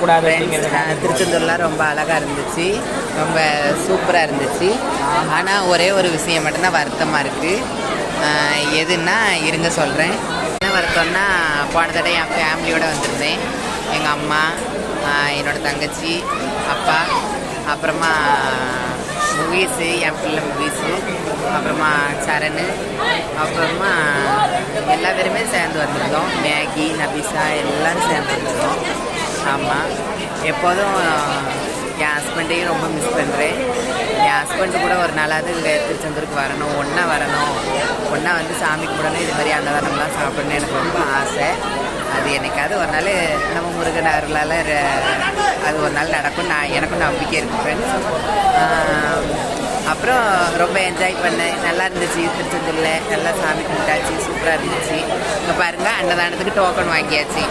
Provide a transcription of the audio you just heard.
வரக்கூடாது அப்படிங்கிறது. திருச்செந்தூர்லாம் ரொம்ப அழகாக இருந்துச்சு, ரொம்ப சூப்பராக இருந்துச்சு. ஆனால் ஒரே ஒரு விஷயம் மட்டும்தான் வருத்தமாக இருக்குது. எதுன்னா இருங்க சொல்கிறேன். என்ன வருத்தம்னா, போன தடவை என் ஃபேமிலியோடு வந்திருந்தேன். எங்கள் அம்மா, என்னோடய தங்கச்சி, அப்பா, அப்புறமா முகேஷு, என் பிள்ளை முகேஷு, அப்புறமா சரணு, அப்புறமா எல்லா பேருமே சேர்ந்து வந்திருந்தோம். மேகி, நபிசா எல்லோரும் சேர்ந்து வந்திருந்தோம். ஆமாம், எப்போதும் என் ஹஸ்பண்டையும் ரொம்ப மிஸ் பண்ணுறேன். என் ஹஸ்பண்டு கூட ஒரு நாளாவது இங்கே திருச்செந்தூருக்கு வரணும், ஒன்றா வந்து சாமி கும்பிடணும், இது மாதிரி அன்னதானம்லாம் சாப்பிடணும்னு எனக்கு ரொம்ப ஆசை. அது என்னைக்காவது ஒரு நாள் நம்ம முருகன் அருளால் அது ஒரு நாள் நடக்கும். எனக்கும் நம்பிக்கை இருக்குது ஃப்ரெண்ட்ஸ். அப்புறம் ரொம்ப என்ஜாய் பண்ணேன், நல்லா இருந்துச்சு. திருச்செந்தூரில் நல்லா சாமி கும்பிட்டாச்சு, சூப்பராக இருந்துச்சு. இங்கே பாருங்கள், அன்னதானத்துக்கு டோக்கன் வாங்கியாச்சு.